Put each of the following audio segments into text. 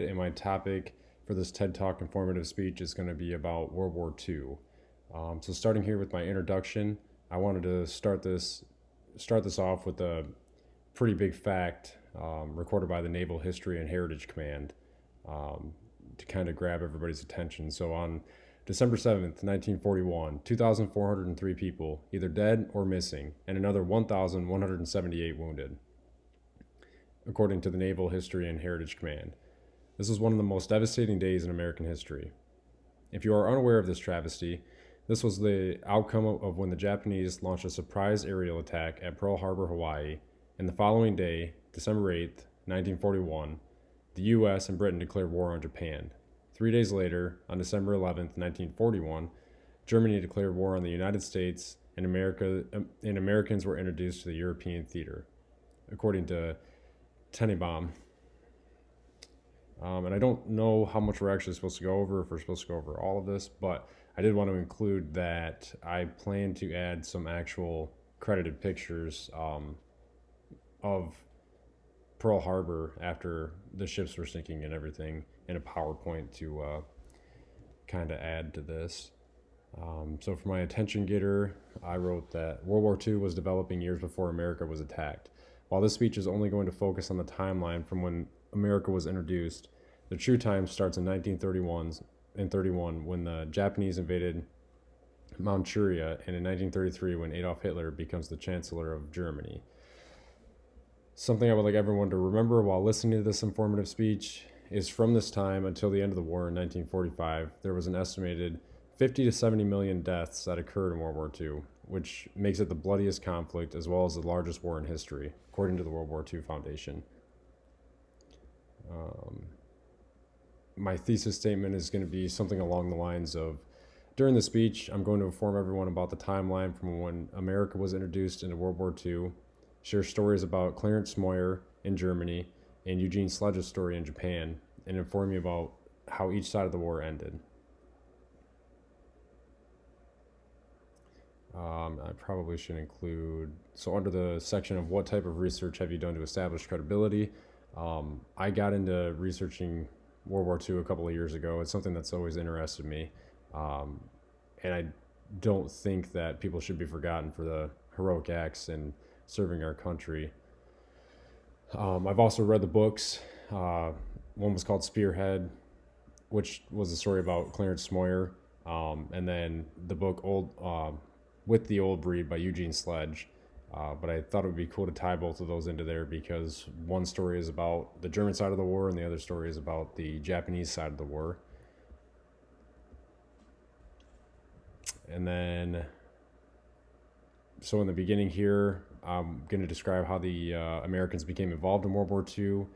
And my topic for this TED Talk informative speech is going to be about World War II. So starting here with my introduction, I wanted to start this off with a pretty big fact recorded by the Naval History and Heritage Command um, to kind of grab everybody's attention. So on December 7th, 1941, 2,403 people either dead or missing, and another 1,178 wounded, according to the Naval History and Heritage Command. This was one of the most devastating days in American history. If you are unaware of this travesty, this was the outcome of when the Japanese launched a surprise aerial attack at Pearl Harbor, Hawaii, and the following day, December 8th, 1941, the US and Britain declared war on Japan. 3 days later, on December 11th, 1941, Germany declared war on the United States, and Americans were introduced to the European theater, according to Tenenbaum. And I don't know how much we're actually supposed to go over, if we're supposed to go over all of this, but I did want to include that I plan to add some actual credited pictures of Pearl Harbor after the ships were sinking and everything in a PowerPoint to kind of add to this. So for my attention getter, I wrote that World War II was developing years before America was attacked. While this speech is only going to focus on the timeline from when America was introduced, the true time starts in 1931 when the Japanese invaded Manchuria, and in 1933 when Adolf Hitler becomes the Chancellor of Germany. Something I would like everyone to remember while listening to this informative speech is from this time until the end of the war in 1945, there was an estimated 50 to 70 million deaths that occurred in World War II, which makes it the bloodiest conflict as well as the largest war in history, according to the World War II Foundation. My thesis statement is going to be something along the lines of, during the speech, I'm going to inform everyone about the timeline from when America was introduced into World War II, share stories about Clarence Moyer in Germany and Eugene Sledge's story in Japan, and inform you about how each side of the war ended. I probably should include, so under the section of what type of research have you done to establish credibility, I got into researching World War II a couple of years ago. It's something that's always interested me. And I don't think that people should be forgotten for the heroic acts in serving our country. I've also read the books. One was called Spearhead, which was a story about Clarence Moyer. And then the book With the Old Breed by Eugene Sledge. But I thought it would be cool to tie both of those into there because one story is about the German side of the war and the other story is about the Japanese side of the war. And then, so in the beginning here, I'm going to describe how the Americans became involved in World War II.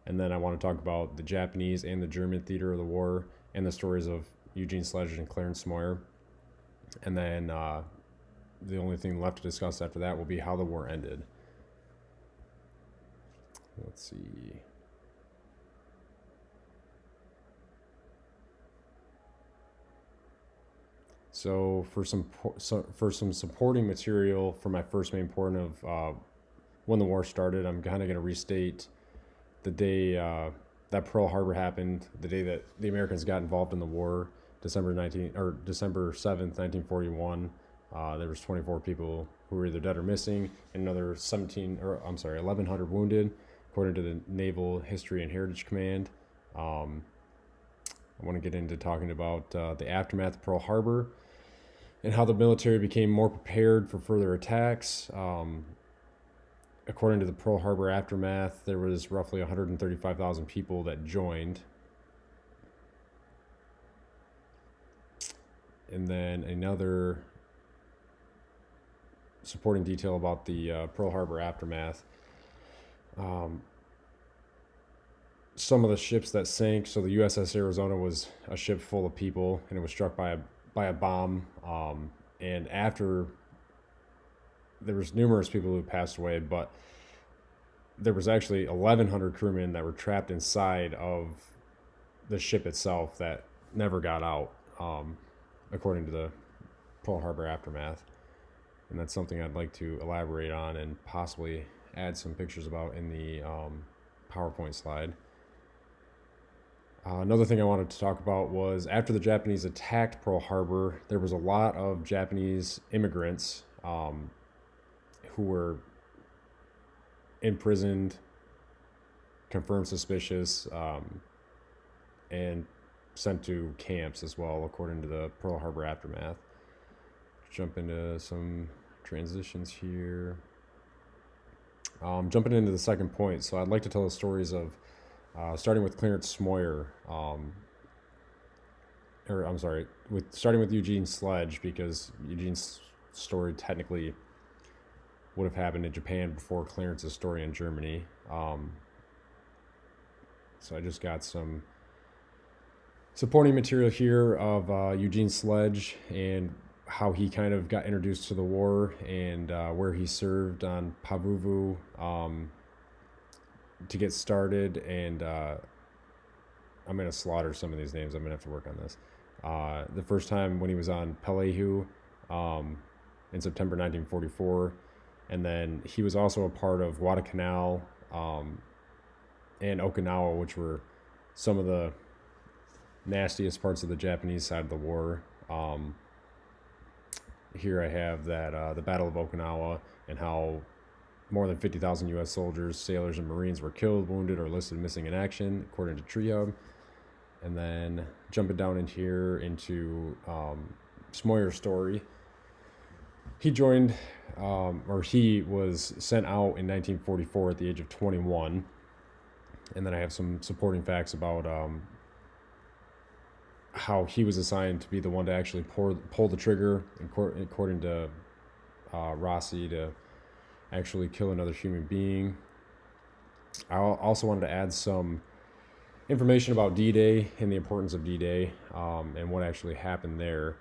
And then I want to talk about the Japanese and the German theater of the war and the stories of Eugene Sledge and Clarence Moyer. And then the only thing left to discuss after that will be how the war ended. Let's see. So for some supporting material for my first main point of when the war started, I'm kind of going to restate the day that Pearl Harbor happened, the day that the Americans got involved in the war, December 7th, 1941. There was 24 people who were either dead or missing, and another 1,100 wounded, according to the Naval History and Heritage Command. I want to get into talking about the aftermath of Pearl Harbor and how the military became more prepared for further attacks. According to the Pearl Harbor aftermath, there was roughly 135,000 people that joined. And then another supporting detail about the Pearl Harbor aftermath. Some of the ships that sank, so the USS Arizona was a ship full of people, and it was struck by a bomb. And after, there was numerous people who passed away, but there was actually 1,100 crewmen that were trapped inside of the ship itself that never got out, according to the Pearl Harbor aftermath. And that's something I'd like to elaborate on and possibly add some pictures about in the PowerPoint slide. Another thing I wanted to talk about was after the Japanese attacked Pearl Harbor, there was a lot of Japanese immigrants who were imprisoned, confirmed suspicious, and sent to camps as well, according to the Pearl Harbor aftermath. Jump into some transitions here. Jumping into the second point, so I'd like to tell the stories of starting with Clarence Smoyer, or I'm sorry, starting with Eugene Sledge, because Eugene's story technically would have happened in Japan before Clarence's story in Germany. So I just got some supporting material here of Eugene Sledge and how he kind of got introduced to the war and where he served on Pavuvu to get started. And I'm going to slaughter some of these names. I'm going to have to work on this. The first time when he was on Pelehu in September 1944. And then he was also a part of Guadalcanal and Okinawa, which were some of the nastiest parts of the Japanese side of the war. Here I have that the Battle of Okinawa and how more than 50,000 U.S. soldiers, sailors, and Marines were killed, wounded, or listed missing in action, according to Tree Hub. And then jumping down in here into Smoyer's story. He joined, or he was sent out in 1944 at the age of 21. And then I have some supporting facts about how he was assigned to be the one to actually pull the trigger, according to Rossi, to actually kill another human being. I also wanted to add some information about D-Day and the importance of D-Day and what actually happened there.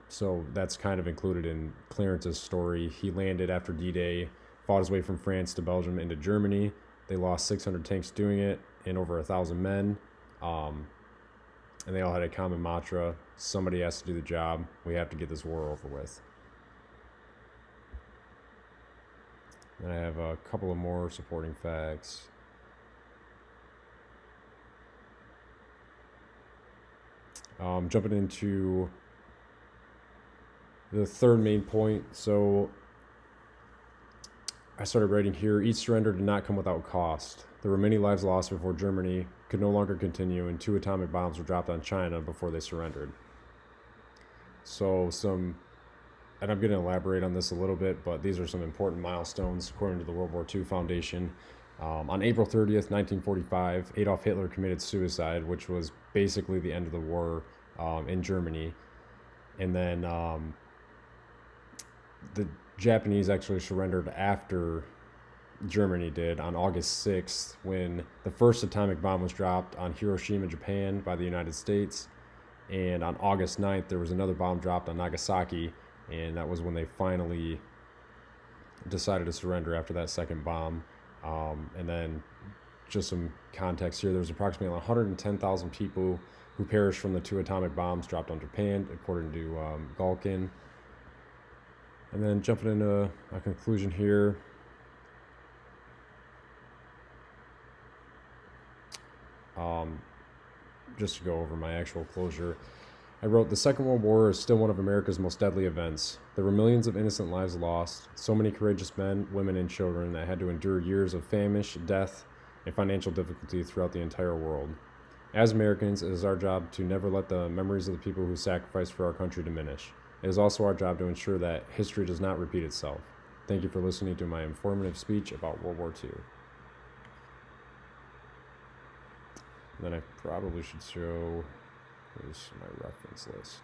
So that's kind of included in Clarence's story. He landed after D-Day, fought his way from France to Belgium into Germany. They lost 600 tanks doing it and over 1,000 men. And they all had a common mantra: somebody has to do the job. We have to get this war over with. And I have a couple of more supporting facts. Jumping into the third main point. So I started writing here: each surrender did not come without cost. There were many lives lost before Germany could no longer continue, and 2 atomic bombs were dropped on China before they surrendered. So and I'm going to elaborate on this a little bit, but these are some important milestones according to the World War II Foundation. On April 30th, 1945, Adolf Hitler committed suicide, which was basically the end of the war in Germany. And then the Japanese actually surrendered after Germany did on August 6th, when the first atomic bomb was dropped on Hiroshima, Japan by the United States. And on August 9th, there was another bomb dropped on Nagasaki, and that was when they finally decided to surrender after that second bomb. And then just some context here: there was approximately 110,000 people who perished from the 2 atomic bombs dropped on Japan, according to Galkin. And then jumping into a conclusion here. Just to go over my actual closure, I wrote: the Second World War is still one of America's most deadly events. There were millions of innocent lives lost, so many courageous men, women, and children that had to endure years of famish, death, and financial difficulty throughout the entire world. As Americans, it is our job to never let the memories of the people who sacrificed for our country diminish. It is also our job to ensure that history does not repeat itself. Thank you for listening to my informative speech about World War II. Then I probably should show, here's my reference list.